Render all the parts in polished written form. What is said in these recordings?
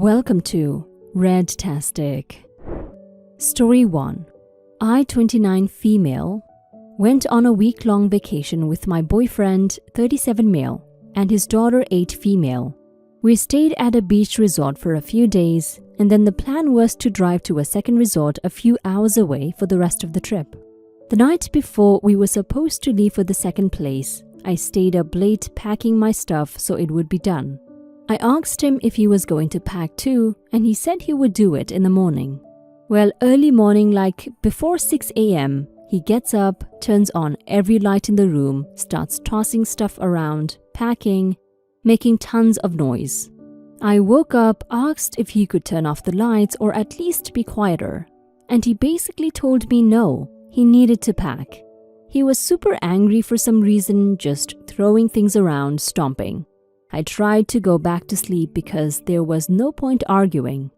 Welcome to Red-tastic. Story 1. I, 29 female, went on a week-long vacation with my boyfriend, 37 male, and his daughter, 8 female. We stayed at a beach resort for a few days, and then the plan was to drive to a second resort a few hours away for the rest of the trip. The night before we were supposed to leave for the second place, I stayed up late packing my stuff so it would be done. I asked him if he was going to pack too, and he said he would do it in the morning. Well, early morning, like before 6 a.m., he gets up, turns on every light in the room, starts tossing stuff around, packing, making tons of noise. I woke up, asked if he could turn off the lights or at least be quieter, and he basically told me no, he needed to pack. He was super angry for some reason, just throwing things around, stomping. I tried to go back to sleep because there was no point arguing.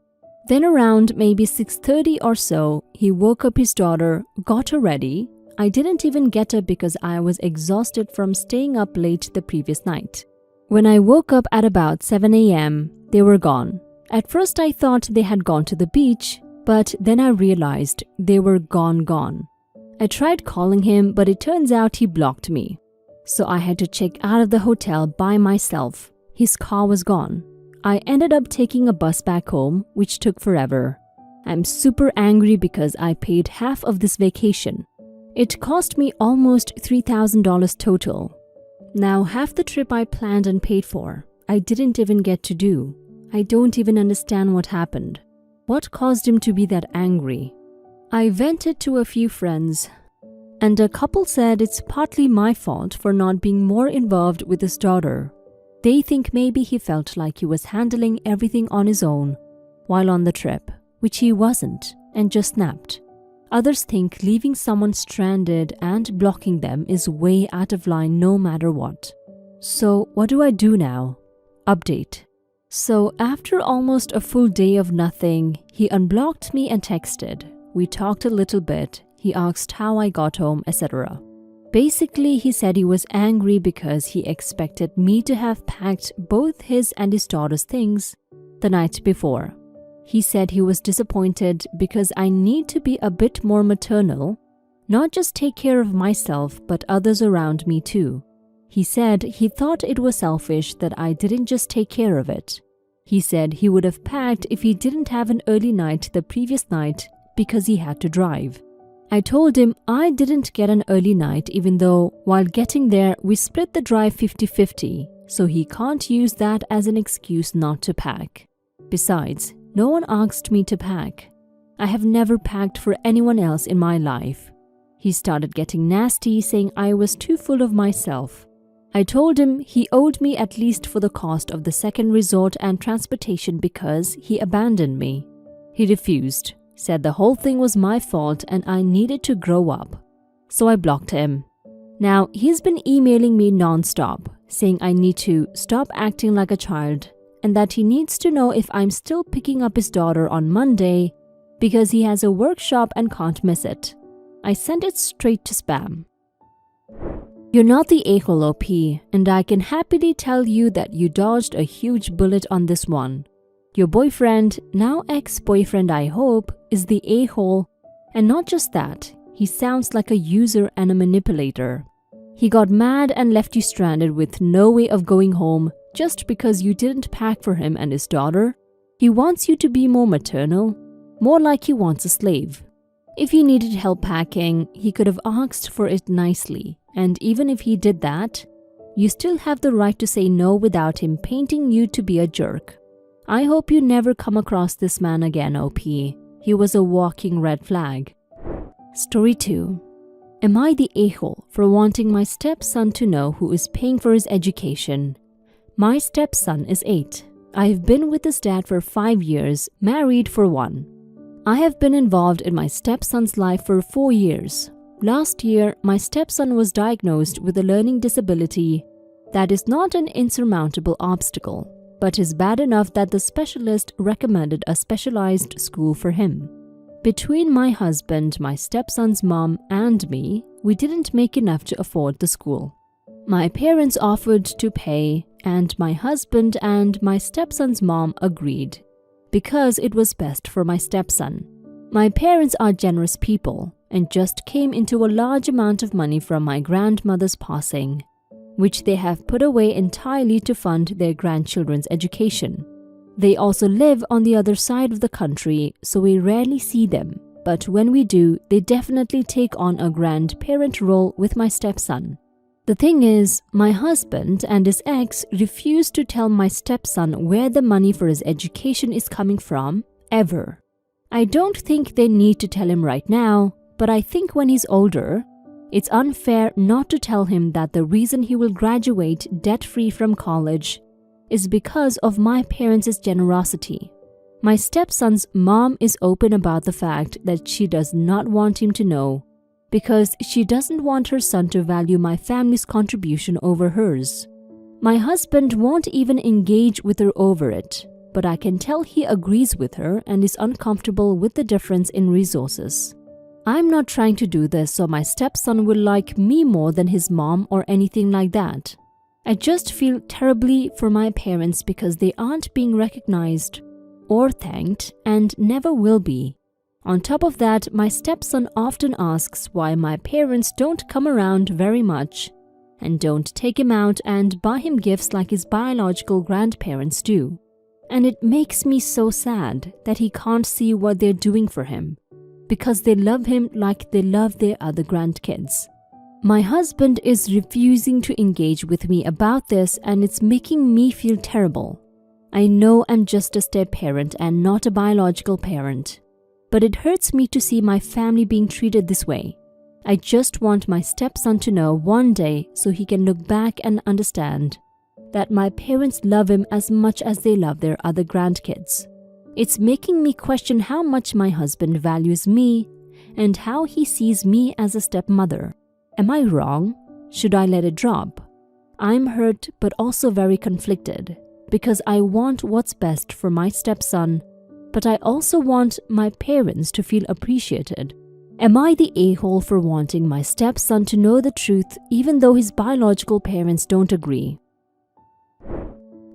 Then around maybe 6:30 or so, he woke up his daughter, got her ready. I didn't even get up because I was exhausted from staying up late the previous night. When I woke up at about 7 a.m., they were gone. At first I thought they had gone to the beach, but then I realized they were gone. I tried calling him, but it turns out he blocked me. So I had to check out of the hotel by myself. His car was gone. I ended up taking a bus back home, which took forever. I'm super angry because I paid half of this vacation. It cost me almost $3,000 total. Now, half the trip I planned and paid for, I didn't even get to do. I don't even understand what happened. What caused him to be that angry? I vented to a few friends, and a couple said it's partly my fault for not being more involved with his daughter. They think maybe he felt like he was handling everything on his own while on the trip, which he wasn't, and just snapped. Others think leaving someone stranded and blocking them is way out of line no matter what. So what do I do now? Update. So after almost a full day of nothing, he unblocked me and texted. We talked a little bit. He asked how I got home, etc. Basically, he said he was angry because he expected me to have packed both his and his daughter's things the night before. He said he was disappointed because I need to be a bit more maternal, not just take care of myself but others around me too. He said he thought it was selfish that I didn't just take care of it. He said he would have packed if he didn't have an early night the previous night because he had to drive. I told him I didn't get an early night even though while getting there we split the drive 50-50, so he can't use that as an excuse not to pack. Besides, no one asked me to pack. I have never packed for anyone else in my life. He started getting nasty, saying I was too full of myself. I told him he owed me at least for the cost of the second resort and transportation because he abandoned me. He refused. Said the whole thing was my fault and I needed to grow up. So I blocked him. Now, he's been emailing me non-stop, saying I need to stop acting like a child and that he needs to know if I'm still picking up his daughter on Monday because he has a workshop and can't miss it. I sent it straight to spam. You're not the a-hole, OP, and I can happily tell you that you dodged a huge bullet on this one. Your boyfriend, now ex-boyfriend I hope, is the a-hole, and not just that, he sounds like a user and a manipulator. He got mad and left you stranded with no way of going home just because you didn't pack for him and his daughter. He wants you to be more maternal, more like he wants a slave. If you needed help packing, he could have asked for it nicely, and even if he did that, you still have the right to say no without him painting you to be a jerk. I hope you never come across this man again, OP. He was a walking red flag. Story 2. Am I the a-hole for wanting my stepson to know who is paying for his education? My stepson is 8. I have been with his dad for 5 years, married for 1. I have been involved in my stepson's life for 4 years. Last year, my stepson was diagnosed with a learning disability that is not an insurmountable obstacle, but is bad enough that the specialist recommended a specialized school for him. Between my husband, my stepson's mom, and me, we didn't make enough to afford the school. My parents offered to pay, and my husband and my stepson's mom agreed. because it was best for my stepson. My parents are generous people and just came into a large amount of money from my grandmother's passing, which they have put away entirely to fund their grandchildren's education. They also live on the other side of the country, so we rarely see them, but when we do, they definitely take on a grandparent role with my stepson. The thing is, my husband and his ex refuse to tell my stepson where the money for his education is coming from, ever. I don't think they need to tell him right now, but I think when he's older, it's unfair not to tell him that the reason he will graduate debt-free from college is because of my parents' generosity. My stepson's mom is open about the fact that she does not want him to know because she doesn't want her son to value my family's contribution over hers. My husband won't even engage with her over it, but I can tell he agrees with her and is uncomfortable with the difference in resources. I'm not trying to do this so my stepson will like me more than his mom or anything like that. I just feel terribly for my parents because they aren't being recognized or thanked and never will be. On top of that, my stepson often asks why my parents don't come around very much and don't take him out and buy him gifts like his biological grandparents do. And it makes me so sad that he can't see what they're doing for him because they love him like they love their other grandkids. My husband is refusing to engage with me about this and it's making me feel terrible. I know I'm just a step-parent and not a biological parent, but it hurts me to see my family being treated this way. I just want my stepson to know one day so he can look back and understand that my parents love him as much as they love their other grandkids. It's making me question how much my husband values me and how he sees me as a stepmother. Am I wrong? Should I let it drop? I'm hurt but also very conflicted because I want what's best for my stepson, but I also want my parents to feel appreciated. Am I the a-hole for wanting my stepson to know the truth even though his biological parents don't agree?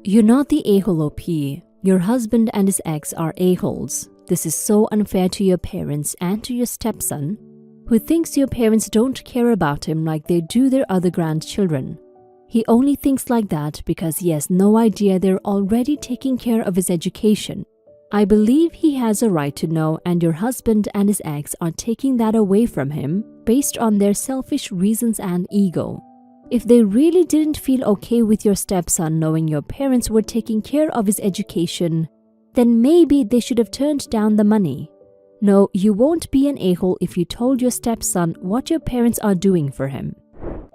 You're not the a-hole, OP. Your husband and his ex are a-holes. This is so unfair to your parents and to your stepson, who thinks your parents don't care about him like they do their other grandchildren. He only thinks like that because he has no idea they're already taking care of his education. I believe he has a right to know, and your husband and his ex are taking that away from him based on their selfish reasons and ego. If they really didn't feel okay with your stepson knowing your parents were taking care of his education, then maybe they should have turned down the money. No, you won't be an a-hole if you told your stepson what your parents are doing for him.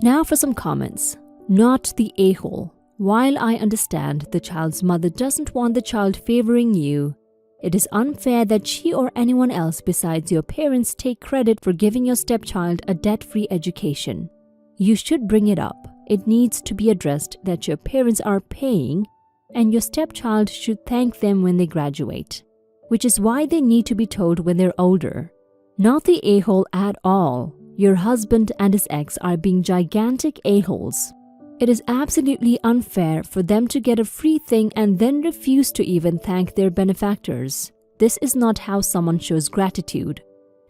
Now for some comments. Not the a-hole. While I understand the child's mother doesn't want the child favoring you, it is unfair that she or anyone else besides your parents take credit for giving your stepchild a debt-free education. You should bring it up. It needs to be addressed that your parents are paying and your stepchild should thank them when they graduate, which is why they need to be told when they're older. Not the a-hole at all. Your husband and his ex are being gigantic a-holes. It is absolutely unfair for them to get a free thing and then refuse to even thank their benefactors. This is not how someone shows gratitude.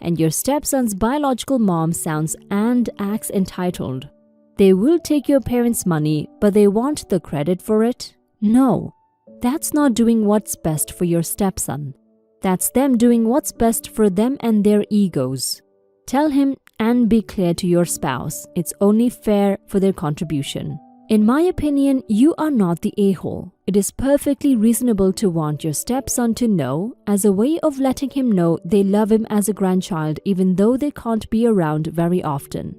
And your stepson's biological mom sounds and acts entitled. They will take your parents' money, but they want the credit for it? No, that's not doing what's best for your stepson. That's them doing what's best for them and their egos. Tell him and be clear to your spouse, it's only fair for their contribution. In my opinion, you are not the a-hole. It is perfectly reasonable to want your stepson to know as a way of letting him know they love him as a grandchild even though they can't be around very often.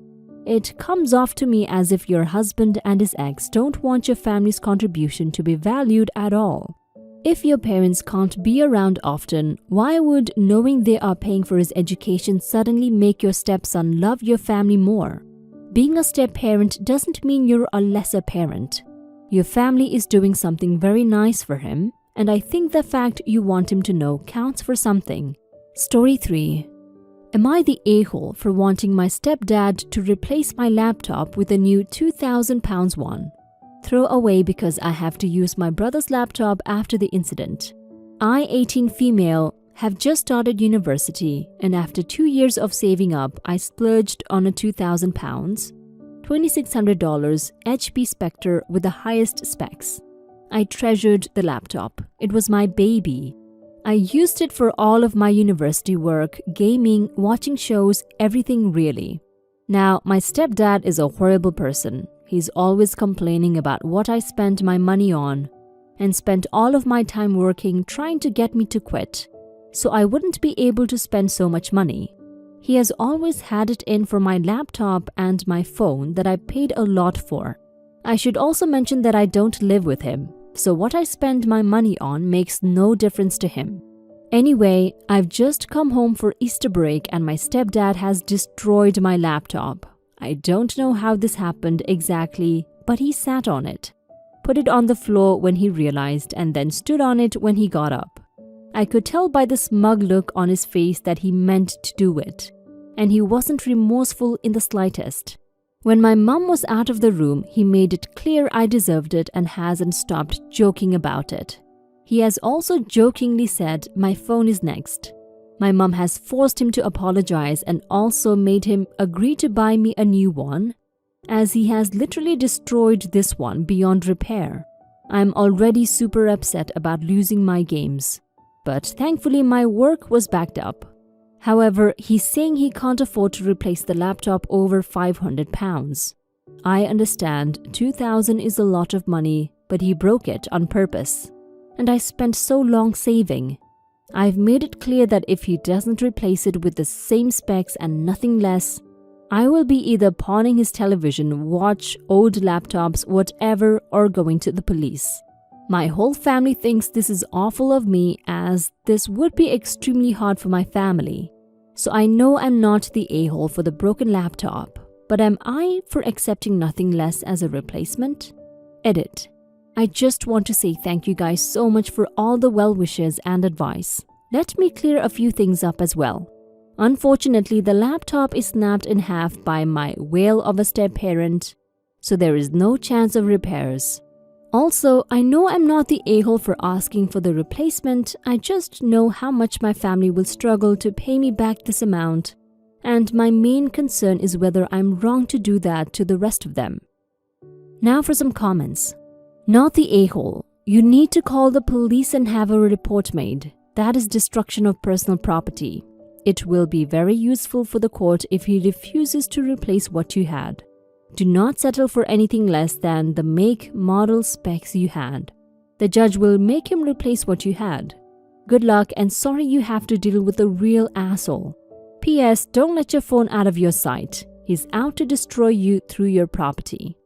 It comes off to me as if your husband and his ex don't want your family's contribution to be valued at all. If your parents can't be around often, why would knowing they are paying for his education suddenly make your stepson love your family more? Being a step-parent doesn't mean you're a lesser parent. Your family is doing something very nice for him, and I think the fact you want him to know counts for something. Story 3. Am I the a-hole for wanting my stepdad to replace my laptop with a new £2,000 one? Throw away because I have to use my brother's laptop after the incident. I, 18 female, have just started university, and after 2 years of saving up, I splurged on a £2,000, $2,600 HP Spectre with the highest specs. I treasured the laptop. It was my baby. I used it for all of my university work, gaming, watching shows, everything really. Now, my stepdad is a horrible person. He's always complaining about what I spent my money on and spent all of my time working trying to get me to quit, so I wouldn't be able to spend so much money. He has always had it in for my laptop and my phone that I paid a lot for. I should also mention that I don't live with him, so what I spend my money on makes no difference to him. Anyway, I've just come home for Easter break and my stepdad has destroyed my laptop. I don't know how this happened exactly, but he sat on it, put it on the floor when he realized, and then stood on it when he got up. I could tell by the smug look on his face that he meant to do it, and he wasn't remorseful in the slightest. When my mum was out of the room, he made it clear I deserved it and hasn't stopped joking about it. He has also jokingly said, "My phone is next." My mum has forced him to apologize and also made him agree to buy me a new one, as he has literally destroyed this one beyond repair. I'm already super upset about losing my games, but thankfully my work was backed up. However, he's saying he can't afford to replace the laptop over £500. I understand £2,000 is a lot of money, but he broke it on purpose. And I spent so long saving. I've made it clear that if he doesn't replace it with the same specs and nothing less, I will be either pawning his television, watch, old laptops, whatever, or going to the police. My whole family thinks this is awful of me, as this would be extremely hard for my family. So I know I'm not the a-hole for the broken laptop, but am I for accepting nothing less as a replacement? Edit. I just want to say thank you guys so much for all the well wishes and advice. Let me clear a few things up as well. Unfortunately, the laptop is snapped in half by my whale of a step-parent, so there is no chance of repairs. Also, I know I'm not the a-hole for asking for the replacement. I just know how much my family will struggle to pay me back this amount, and my main concern is whether I'm wrong to do that to the rest of them. Now for some comments. Not the a-hole. You need to call the police and have a report made. That is destruction of personal property. It will be very useful for the court if he refuses to replace what you had. Do not settle for anything less than the make, model, specs you had. The judge will make him replace what you had. Good luck, and sorry you have to deal with a real asshole. P.S. Don't let your phone out of your sight. He's out to destroy you through your property.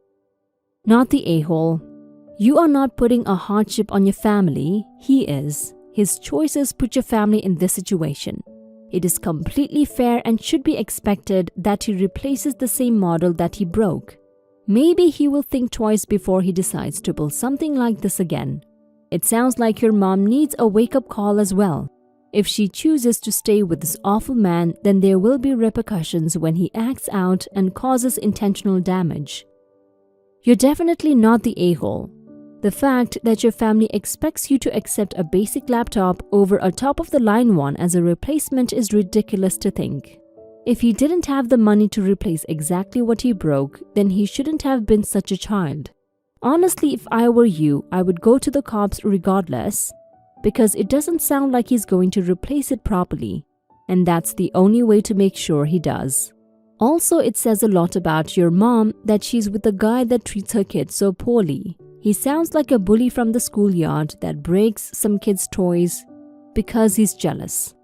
Not the a-hole. You are not putting a hardship on your family. He is. His choices put your family in this situation. It is completely fair and should be expected that he replaces the same model that he broke. Maybe he will think twice before he decides to pull something like this again. It sounds like your mom needs a wake-up call as well. If she chooses to stay with this awful man, then there will be repercussions when he acts out and causes intentional damage. You're definitely not the a-hole. The fact that your family expects you to accept a basic laptop over a top-of-the-line one as a replacement is ridiculous to think. If he didn't have the money to replace exactly what he broke, then he shouldn't have been such a child. Honestly, if I were you, I would go to the cops regardless, because it doesn't sound like he's going to replace it properly, and that's the only way to make sure he does. Also, it says a lot about your mom that she's with a guy that treats her kids so poorly. He sounds like a bully from the schoolyard that breaks some kids' toys because he's jealous.